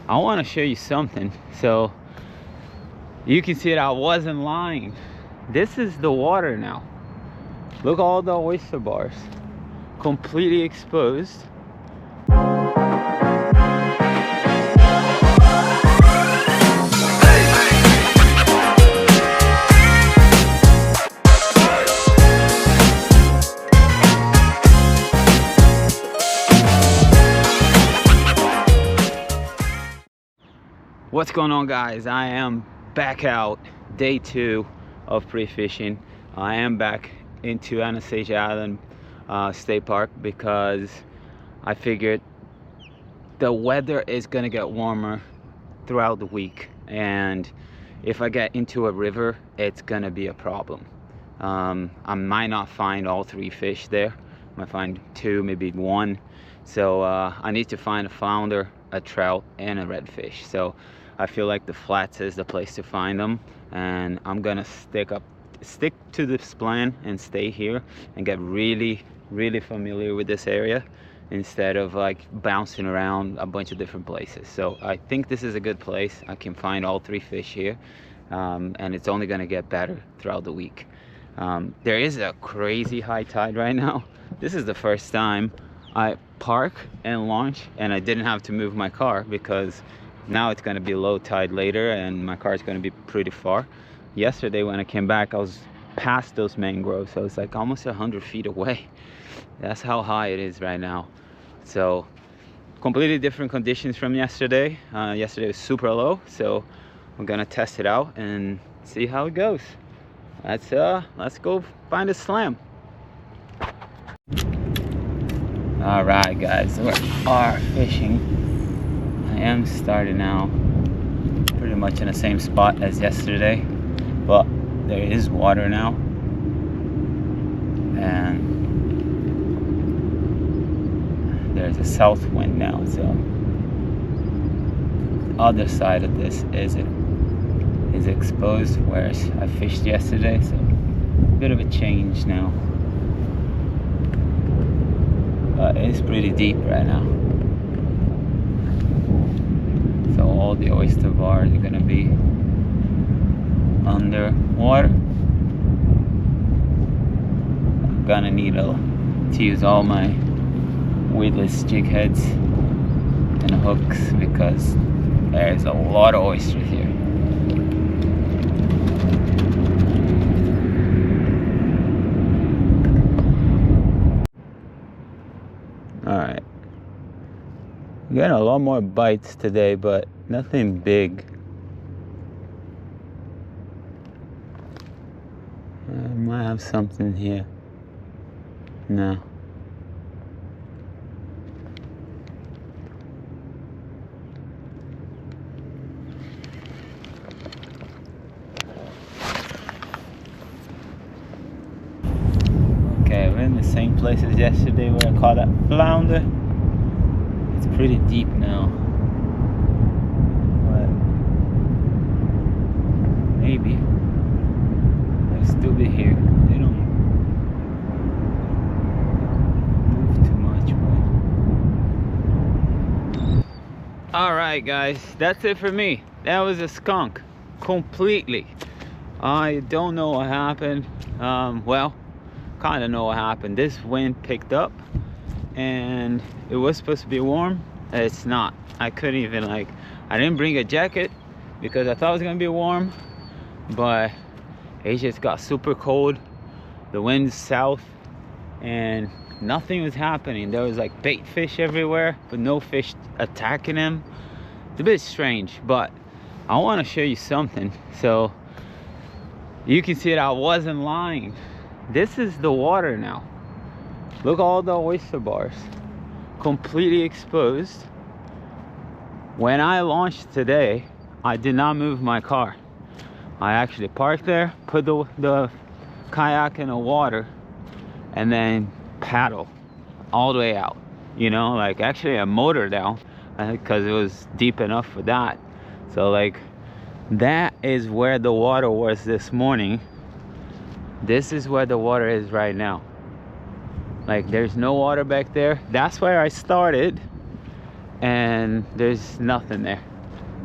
I want to show you something so you can see that I wasn't lying. This is the water now. Look, all the oyster bars completely exposed. What's going on, guys? I am back out, day 2 of pre-fishing. I am back into Anastasia Island State Park because I figured the weather is gonna get warmer throughout the week, and if I get into a river, it's gonna be a problem. I might not find all 3 fish there. I might find 2, maybe 1. So I need to find a flounder, a trout, and a redfish. So I feel like the flats is the place to find them, and I'm gonna stick to this plan and stay here and get really familiar with this area instead of like bouncing around a bunch of different places. So I think this is a good place. I can find all 3 fish here, and it's only gonna get better throughout the week. There is a crazy high tide right now. This is the first time I park and launch and I didn't have to move my car, because now it's going to be low tide later and my car is going to be pretty far. Yesterday when I came back, I was past those mangroves, so it's like almost 100 feet away. That's how high it is right now. So completely different conditions from yesterday. Yesterday was super low, so I'm gonna test it out and see how it goes. Let's go find a slam. All right, guys, we are fishing. I am starting now pretty much in the same spot as yesterday, but there is water now, and there's a south wind now, so the other side of this is exposed, whereas I fished yesterday, so a bit of a change now. It's pretty deep right now. So all the oyster bars are gonna be underwater. I'm gonna need to use all my weedless jig heads and hooks because there's a lot of oysters here. Alright. Getting a lot more bites today, but nothing big. I might have something here. No. Okay, we're in the same place as yesterday where I caught that flounder. It's pretty deep now, but maybe they'll still be here. They don't move too much. But all right, guys, that's it for me. That was a skunk completely. I don't know what happened. Well, kind of know what happened. This wind picked up and it was supposed to be warm. It's not. I couldn't even, I didn't bring a jacket because I thought it was gonna be warm, but it just got super cold. The wind's south and nothing was happening. There was like bait fish everywhere, but no fish attacking them. It's a bit strange, but I want to show you something so you can see that I wasn't lying. This is the water now. Look, all the oyster bars completely exposed. When I launched today, I did not move my car. I actually parked there, put the kayak in the water, and then paddle all the way out. You know, like actually I motored down because it was deep enough for that. So like that is where the water was this morning. This is where the water is right now. Like there's no water back there. That's where I started and there's nothing there.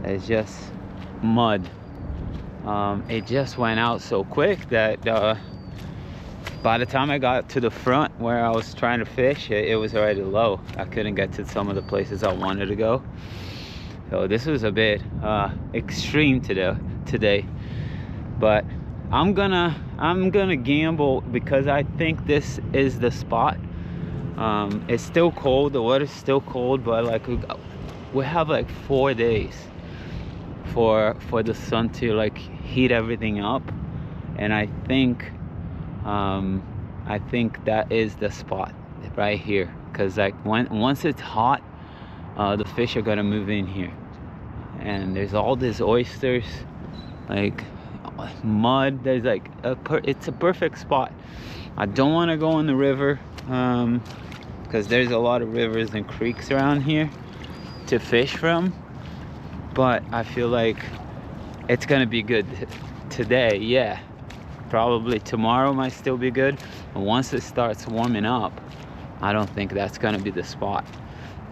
It's just mud. It just went out so quick that by the time I got to the front where I was trying to fish, it was already low. I couldn't get to some of the places I wanted to go. So this was a bit extreme today, but I'm gonna gamble because I think this is the spot. It's still cold, the water's still cold, but like we have like 4 days for the sun to like heat everything up, and I think that is the spot right here, because like once it's hot, the fish are gonna move in here, and there's all these oysters, like mud. There's like it's a perfect spot. I don't want to go in the river because there's a lot of rivers and creeks around here to fish from, but I feel like it's gonna be good today. Yeah, probably tomorrow might still be good, and once it starts warming up, I don't think that's gonna be the spot.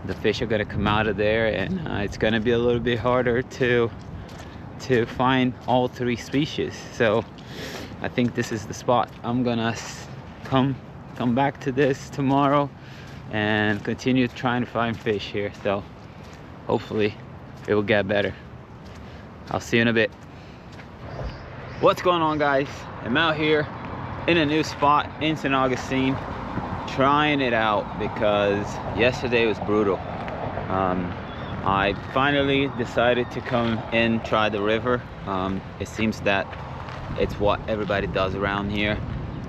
The fish are gonna come out of there, and it's gonna be a little bit harder to find all 3 species. So I think this is the spot. I'm gonna come back to this tomorrow and continue trying to find fish here. So hopefully it will get better. I'll see you in a bit. What's going on, guys? I'm out here in a new spot in St. Augustine, trying it out because yesterday was brutal. I finally decided to come and try the river. It seems that it's what everybody does around here.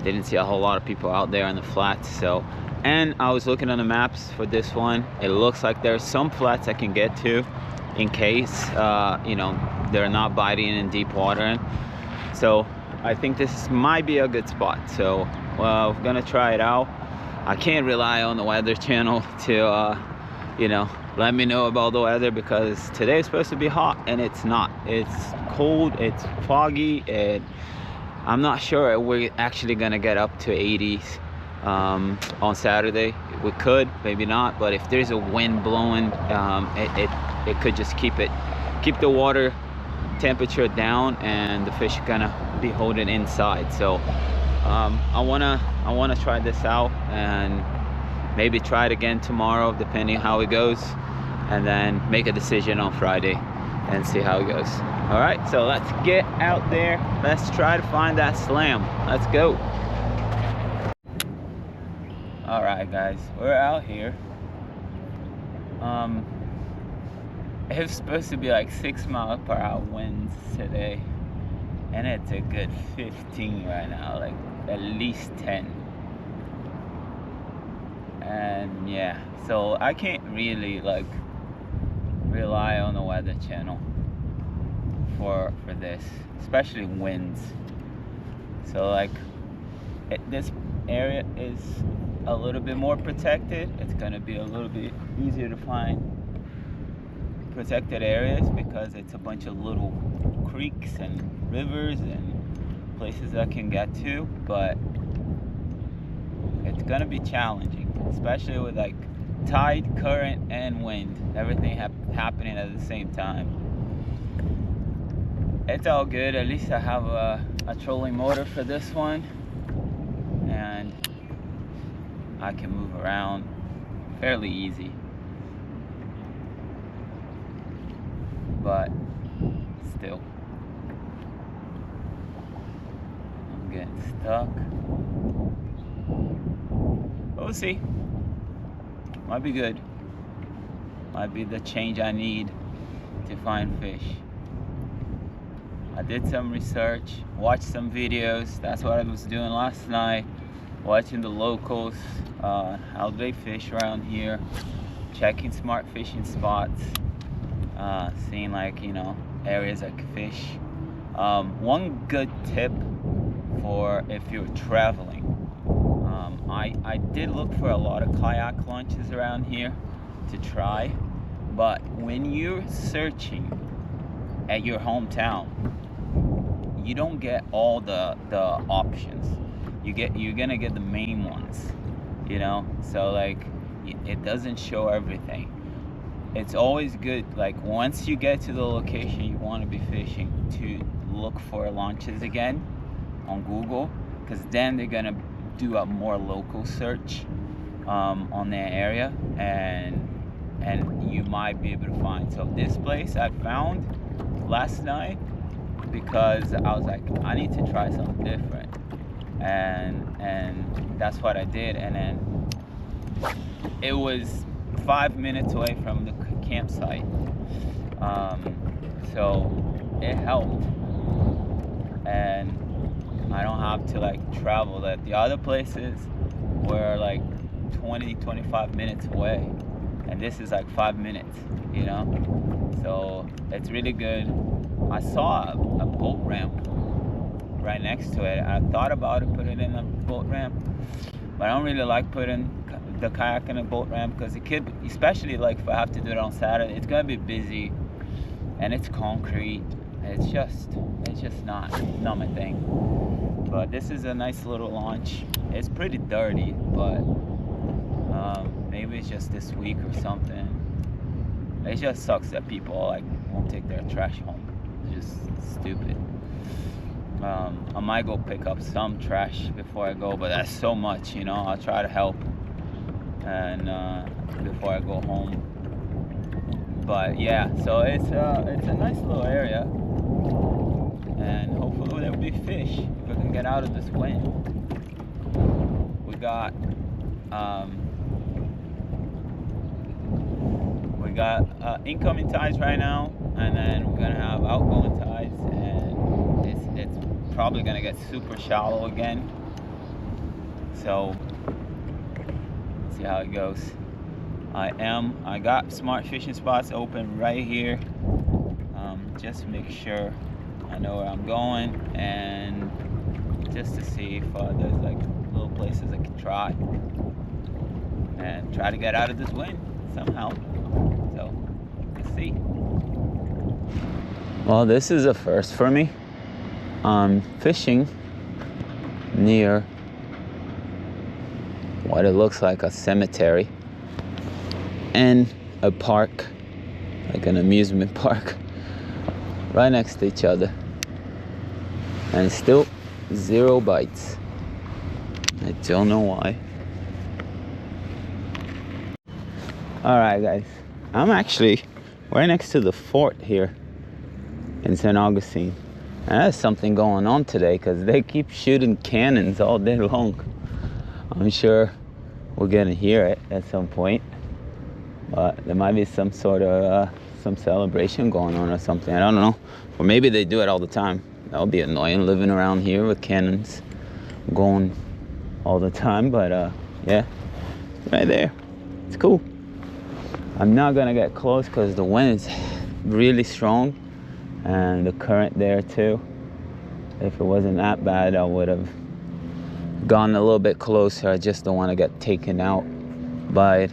Didn't see a whole lot of people out there on the flats. So, and I was looking on the maps for this one. It looks like there's some flats I can get to in case you know, they're not biting in deep water. So I think this might be a good spot. So we're gonna try it out. I can't rely on the Weather Channel to you know, let me know about the weather, because today is supposed to be hot and it's not. It's cold, it's foggy, and I'm not sure we're actually gonna get up to 80s on Saturday. We could, maybe not, but if there's a wind blowing, it could just keep the water temperature down, and the fish are gonna be holding inside. So I wanna try this out and maybe try it again tomorrow, depending on how it goes, and then make a decision on Friday and see how it goes. All right, so let's get out there. Let's try to find that slam. Let's go. All right, guys, we're out here. It's supposed to be like 6-mile-per-hour winds today, and it's a good 15 right now, like at least 10. And yeah, so I can't really like rely on the Weather Channel for this, especially winds. So like this area is a little bit more protected. It's gonna be a little bit easier to find protected areas because it's a bunch of little creeks and rivers and places I can get to, but it's gonna be challenging, especially with like tide, current, and wind, everything happening at the same time. It's all good. At least I have a trolling motor for this one, and I can move around fairly easy. But still, I'm getting stuck. We'll see. Might be good. Might be the change I need to find fish. I did some research, watched some videos. That's what I was doing last night, watching the locals, how they fish around here, checking smart fishing spots, seeing like, you know, areas I could fish. One good tip for if you're traveling, I did look for a lot of kayak launches around here to try, but when you're searching at your hometown, you don't get all the options. You're gonna get the main ones, you know. So like it doesn't show everything. it's always good, like once you get to the location you want to be fishing, to look for launches again on Google, because then they're gonna do a more local search on their area, and you might be able to find. So this place I found last night because I was like, I need to try something different, and that's what I did. And then it was 5 minutes away from the campsite, so it helped, and I don't have to like travel. That the other places were like 20-25 minutes away, and this is like 5 minutes, you know. So it's really good. I saw a boat ramp right next to it. I thought about it, put it in a boat ramp, but I don't really like putting the kayak in a boat ramp, because it could, especially like if I have to do it on Saturday, it's gonna be busy and it's concrete. It's just not my thing. But this is a nice little launch. It's pretty dirty, but maybe it's just this week or something. It just sucks that people like won't take their trash home. It's just stupid. I might go pick up some trash before I go, but that's so much, you know. I'll try to help and before I go home. But yeah, so it's a nice little area, and hopefully there'll be fish if we can get out of this wind. We got incoming tides right now, and then we're gonna have outgoing tides, and it's probably gonna get super shallow again. So see how it goes. I got smart fishing spots open right here, just to make sure I know where I'm going, and just to see if there's like little places I can try and try to get out of this wind somehow. So let's see. Well, this is a first for me. I'm fishing near what it looks like a cemetery and a park, like an amusement park, right next to each other, and still 0 bites. I don't know why. Alright guys, I'm actually right next to the fort here in St. Augustine, and there's something going on today because they keep shooting cannons all day long. I'm sure we're gonna hear it at some point, but there might be some sort of some celebration going on or something. I don't know, or maybe they do it all the time. That would be annoying, living around here with cannons going all the time. But yeah, right there, it's cool. I'm not gonna get close because the wind is really strong and the current there too. If it wasn't that bad, I would have gone a little bit closer. I just don't want to get taken out by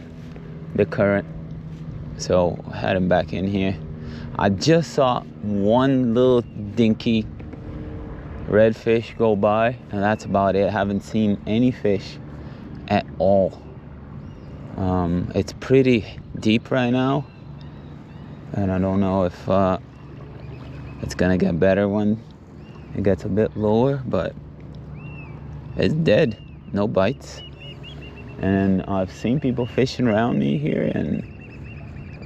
the current. So heading back in here. I just saw one little dinky redfish go by, and that's about it. I haven't seen any fish at all. It's pretty deep right now, and I don't know if it's gonna get better when it gets a bit lower, but it's dead, no bites. And I've seen people fishing around me here, and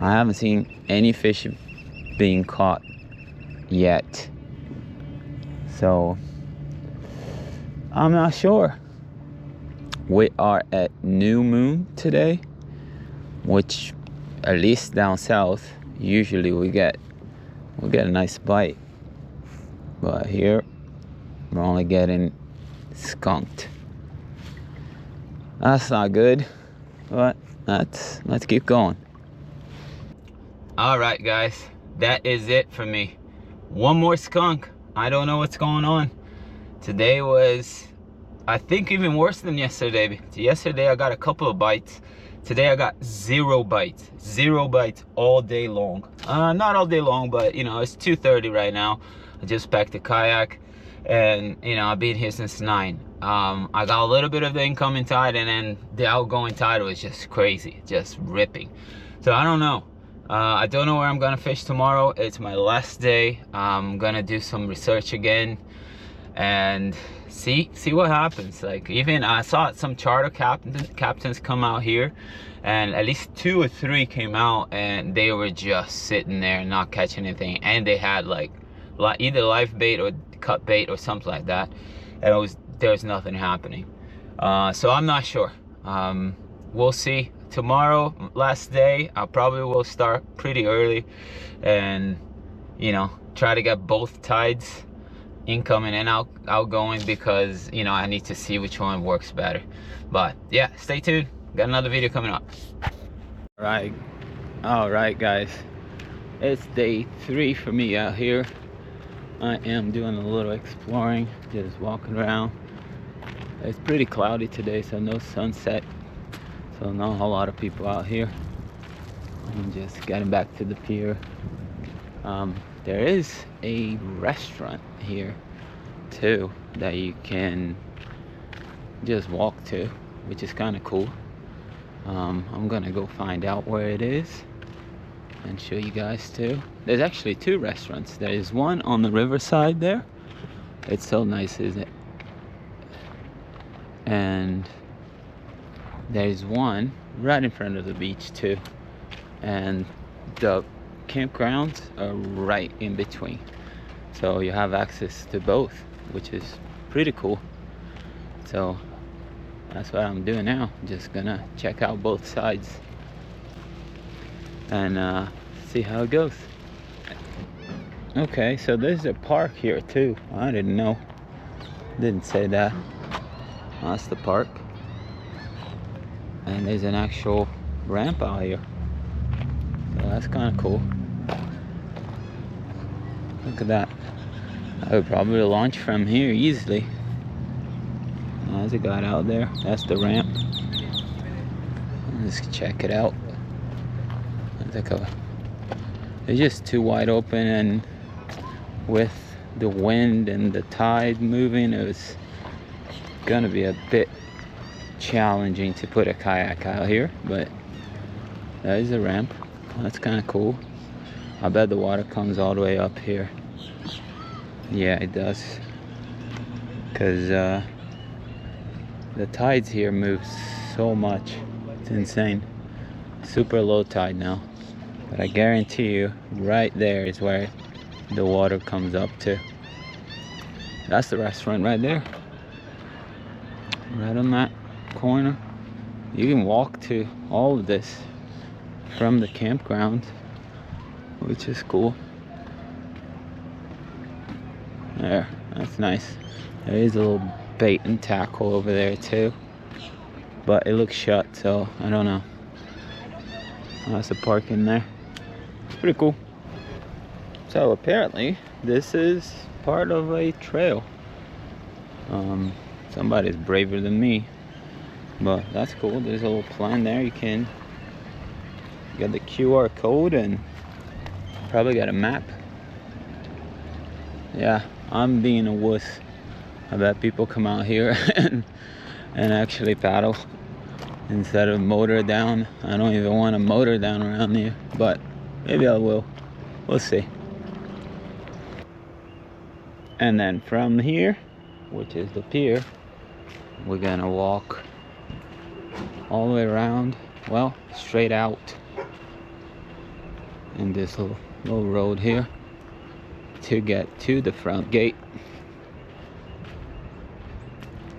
I haven't seen any fish being caught yet. So I'm not sure. We are at new moon today, which at least down south usually we get a nice bite, but here we're only getting skunked. That's not good, but let's keep going. All right guys, that is it for me. One more skunk. I don't know what's going on. Today was, I think, even worse than yesterday. Yesterday I got a couple of bites. Today I got 0 bites. 0 bites all day long. Not all day long, but you know, it's 2:30 right now. I just packed the kayak, and you know, I've been here since 9. I got a little bit of the incoming tide, and then the outgoing tide was just crazy, just ripping. So I don't know. I don't know where I'm gonna fish tomorrow. It's my last day. I'm gonna do some research again and see what happens. Like, even I saw some charter captains come out here, and at least 2 or 3 came out and they were just sitting there not catching anything, and they had like either live bait or cut bait or something like that, and there's nothing happening. So I'm not sure. We'll see. Tomorrow, last day, I probably will start pretty early and, you know, try to get both tides incoming and outgoing, because, you know, I need to see which one works better. But yeah, stay tuned. Got another video coming up. All right guys, it's day 3 for me out here. I am doing a little exploring, just walking around. It's pretty cloudy today, so no sunset, so not a whole lot of people out here. I'm just getting back to the pier. There is a restaurant here too that you can just walk to, which is kind of cool. I'm gonna go find out where it is and show you guys too. There's actually 2 restaurants. There is one on the riverside there. It's so nice, isn't it? And there's one right in front of the beach too, and the campgrounds are right in between, so you have access to both, which is pretty cool. So that's what I'm doing now. Just gonna check out both sides and see how it goes. Okay, so there's a park here too. I didn't know, didn't say that. That's the park, and there's an actual ramp out here, so that's kind of cool. Look at that. I would probably launch from here easily. There's a guy out there. That's the ramp. Let's check it out. It's just too wide open, and with the wind and the tide moving, it was gonna be a bit challenging to put a kayak out here, but that is a ramp. That's kind of cool. I bet the water comes all the way up here. Yeah, it does, because the tides here move so much. It's insane. Super low tide now, but I guarantee you right there is where the water comes up to. That's the restaurant right there, right on that corner. You can walk to all of this from the campground, which is cool. There, that's nice. There is a little bait and tackle over there too, but it looks shut, so I don't know. That's a park in there. It's pretty cool. So apparently this is part of a trail. Somebody's braver than me, but that's cool. There's a little plan there. You can get the QR code and probably got a map. Yeah, I'm being a wuss. I bet people come out here and actually paddle instead of motor down. I don't even want to motor down around here, but maybe I will. We'll see. And then from here, which is the pier, we're gonna walk all the way around, well, straight out in this little road here to get to the front gate.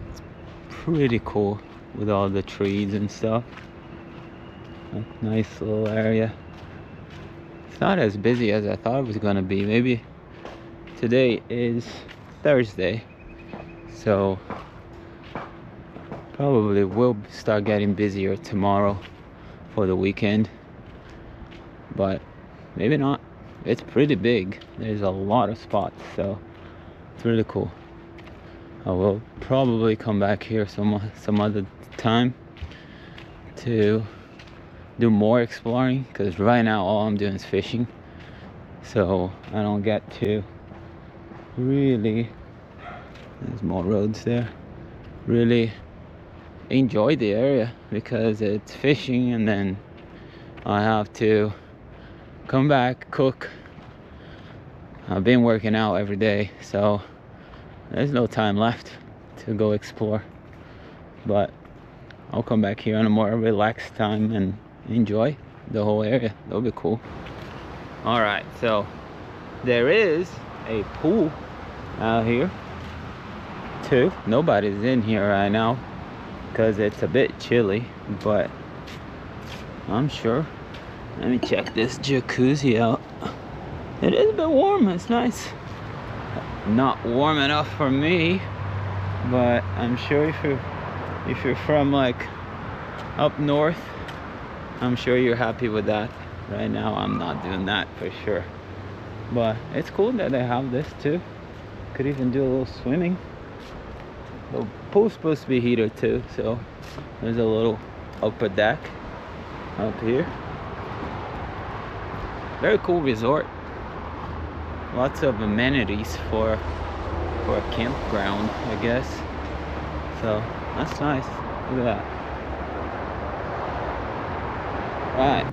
It's pretty cool with all the trees and stuff. A nice little area. It's not as busy as I thought it was gonna be. Maybe today is Thursday, so probably will start getting busier tomorrow for the weekend, but maybe not. It's pretty big. There's a lot of spots, so it's really cool. I will probably come back here some other time to do more exploring, because right now all I'm doing is fishing, so I don't get to really, there's more roads there, really enjoy the area, because it's fishing and then I have to come back, cook. I've been working out every day, so there's no time left to go explore. But I'll come back here on a more relaxed time and enjoy the whole area. That'll be cool. All right, so there is a pool out here too. Nobody's in here right now because it's a bit chilly, but I'm sure. Let me check this jacuzzi out. It is a bit warm. It's nice. Not warm enough for me, but I'm sure if you're from like up north, I'm sure you're happy with that. Right now I'm not doing that for sure, but it's cool that they have this too. Could even do a little swimming. The pool's supposed to be heated too, so there's a little upper deck up here. Very cool resort. Lots of amenities for a campground, I guess. So that's nice. Look at that. Right.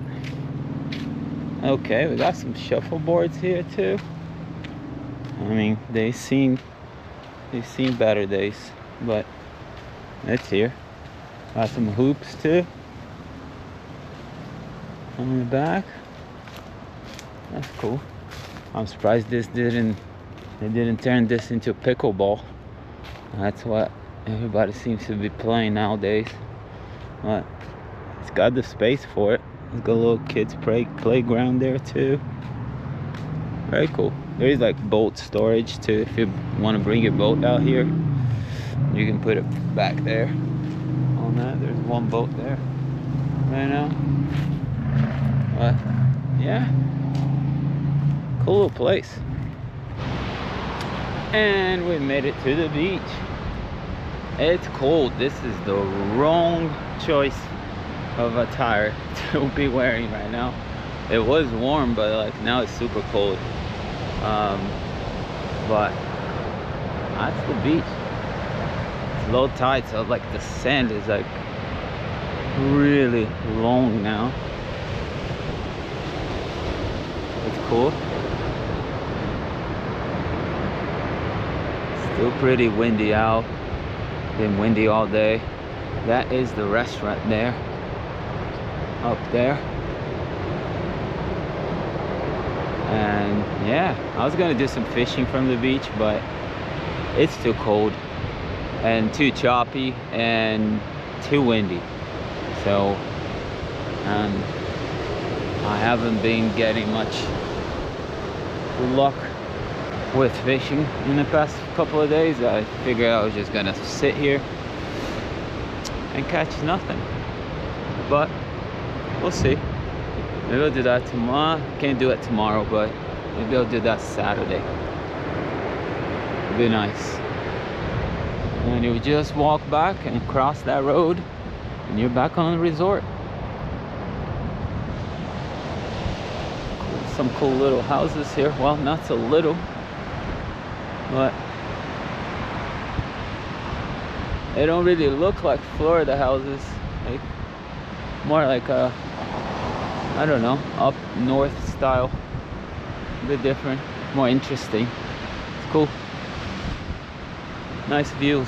Okay, we got some shuffleboards here too. I mean, they've seen better days, but it's here. Got some hoops too on the back. That's cool. I'm surprised they didn't turn this into pickleball. That's what everybody seems to be playing nowadays. But it's got the space for it. It's got a little kids playground there too. Very cool. There is like boat storage too. If you want to bring your boat out here, you can put it back there on that. There's one boat there right now. But yeah, cool little place. And we made it to the beach. It's cold. This is the wrong choice of attire to be wearing right now. It was warm, but like now it's super cold. But that's the beach. It's low tide, so like the sand is like really long now. It's cool. Still pretty windy out. Been windy all day. That is the restaurant there. Up there. And yeah, I was gonna do some fishing from the beach, but it's too cold and too choppy and too windy. So I haven't been getting much luck with fishing in the past couple of days. I figured I was just gonna sit here and catch nothing, but we'll see. Maybe I'll do that tomorrow. Can't do it tomorrow, but maybe I'll do that Saturday. It'll be nice. And you just walk back and cross that road and you're back on the resort. Some cool little houses here. Well, not so little, but they don't really look like Florida houses. Like more like a, I don't know, up north style. A bit different, more interesting. It's cool. Nice views.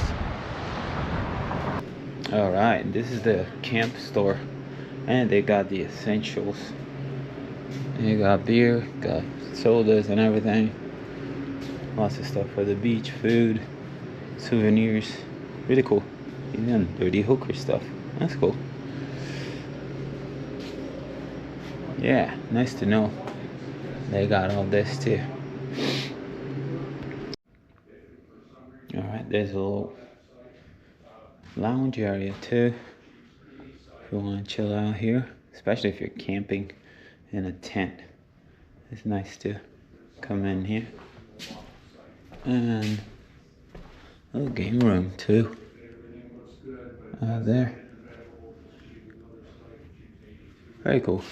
All right, this is the camp store, and they got the essentials. You got beer, got sodas and everything. Lots of stuff for the beach, food, souvenirs. Really cool. Even dirty hooker stuff. That's cool. Yeah, nice to know they got all this too. All right, there's a little lounge area too if you want to chill out here, especially if you're camping in a tent. It's nice to come in here. And a little game room too out there. Very cool.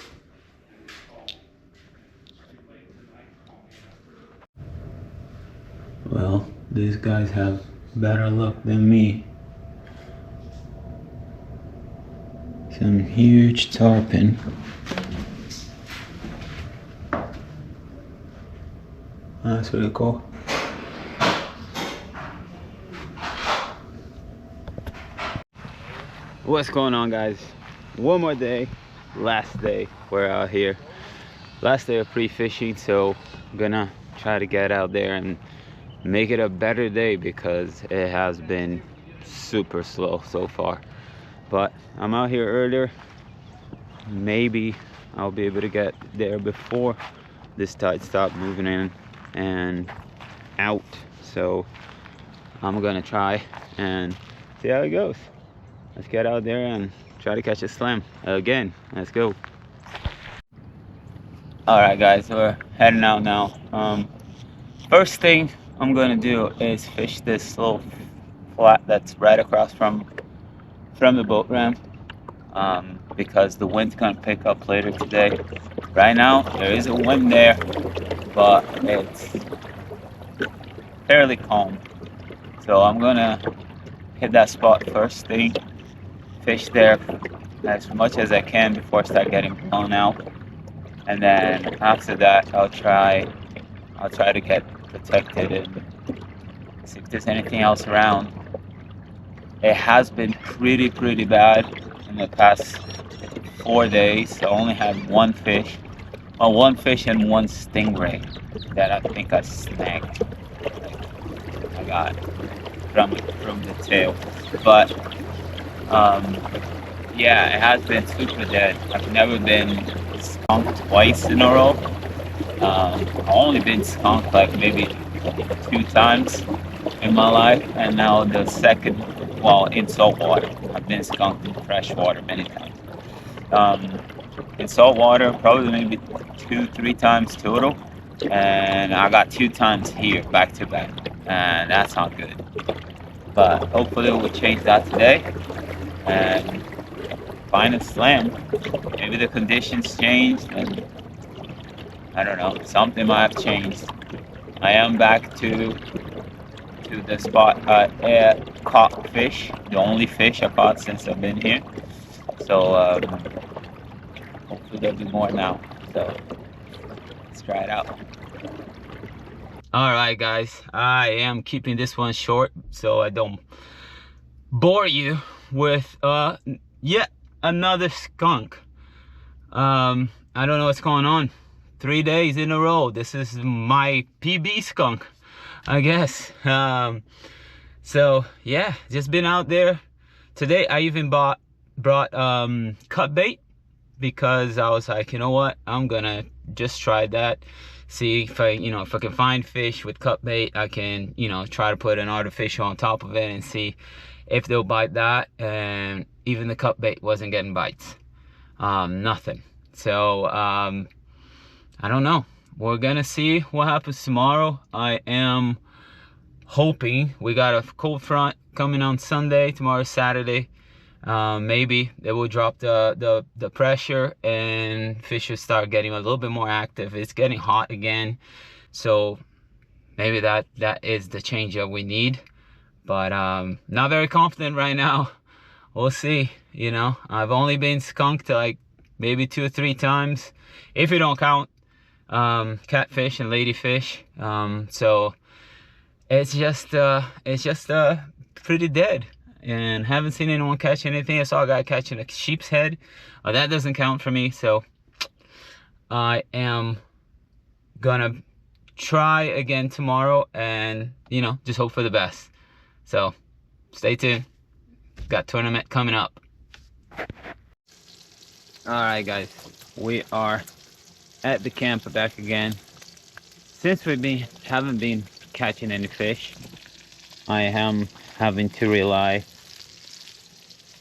Well, these guys have better luck than me. Some huge tarpon. That's really cool. What's going on, guys? One more day, last day we're out here, last day of pre-fishing, so I'm gonna try to get out there and make it a better day because it has been super slow so far. But I'm out here earlier. Maybe I'll be able to get there before this tide stops moving in and out, so I'm gonna try and see how it goes. Let's get out there and try to catch a slam again. Let's go. All right, guys, we're heading out now. First thing I'm gonna do is fish this little flat that's right across from the boat ramp, because the wind's gonna pick up later today. Right now there is a wind there, but it's fairly calm, so I'm gonna hit that spot first thing, fish there as much as I can before I start getting blown out, and then after that I'll try to get protected and see if there's anything else around. It has been pretty bad in the past 4 days. I only had one fish and one stingray that I think I snagged. I got from the tail, but yeah, it has been super dead. I've never been skunked twice in a row. I've only been skunked like maybe 2 times in my life, and now the second, well, in salt water. I've been skunked in fresh water many times. In salt water, probably maybe 2-3 times total, and I got 2 times here back to back, and that's not good. But hopefully we'll change that today and find a slam. Maybe the conditions changed, and I don't know, something might have changed. I am back to the spot I caught fish, the only fish I caught since I've been here. So hopefully there'll be more now. So let's try it out. All right, guys, I am keeping this one short so I don't bore you with yet another skunk. I don't know what's going on. 3 days in a row. This is my PB skunk, I guess. So yeah, just been out there today. I even brought cut bait because I was like, you know what, I'm gonna just try that, see if I can find fish with cut bait. I can try to put an artificial on top of it and see if they'll bite that. And even the cut bait wasn't getting bites. Nothing. So I don't know. We're gonna see what happens tomorrow. I am hoping we got a cold front coming on Sunday. Tomorrow's Saturday. Maybe they will drop the pressure and fish will start getting a little bit more active. It's getting hot again, so maybe that is the change that we need. But not very confident right now. We'll see. I've only been skunked like maybe 2 or 3 times, if you don't count catfish and ladyfish. So it's just pretty dead, and haven't seen anyone catch anything. I saw a guy catching a sheep's head. That doesn't count for me. So I am gonna try again tomorrow and just hope for the best. So stay tuned, got tournament coming up. All right, guys, we are at the camp back again. Since we haven't been catching any fish, I am having to rely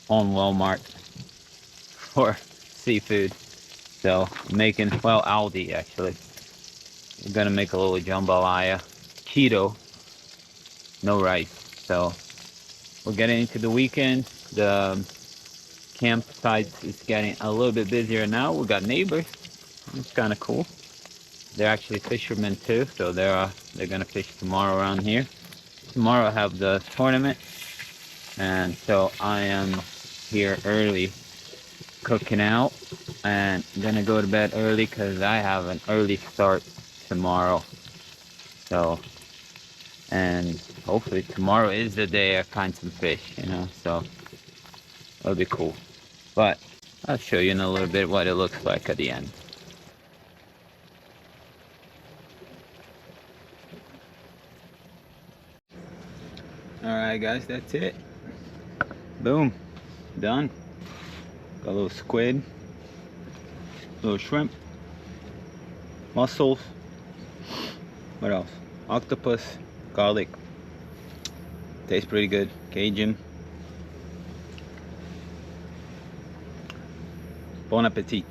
on Walmart for seafood. So Aldi actually. We're gonna make a little jambalaya, keto, no rice. So we're getting into the weekend. The campsite is getting a little bit busier now. We got neighbors. It's kind of cool. They're actually fishermen too, so they're gonna fish tomorrow around here. Tomorrow I have the tournament, and so I am here early cooking out, and I'm gonna go to bed early because I have an early start tomorrow. So, and hopefully tomorrow is the day I find some fish, you know, so that'll be cool. But I'll show you in a little bit what it looks like at the end. Alright guys, that's it. Boom. Done. Got a little squid, little shrimp, mussels, what else? Octopus, garlic. Tastes pretty good. Cajun. Bon appetit.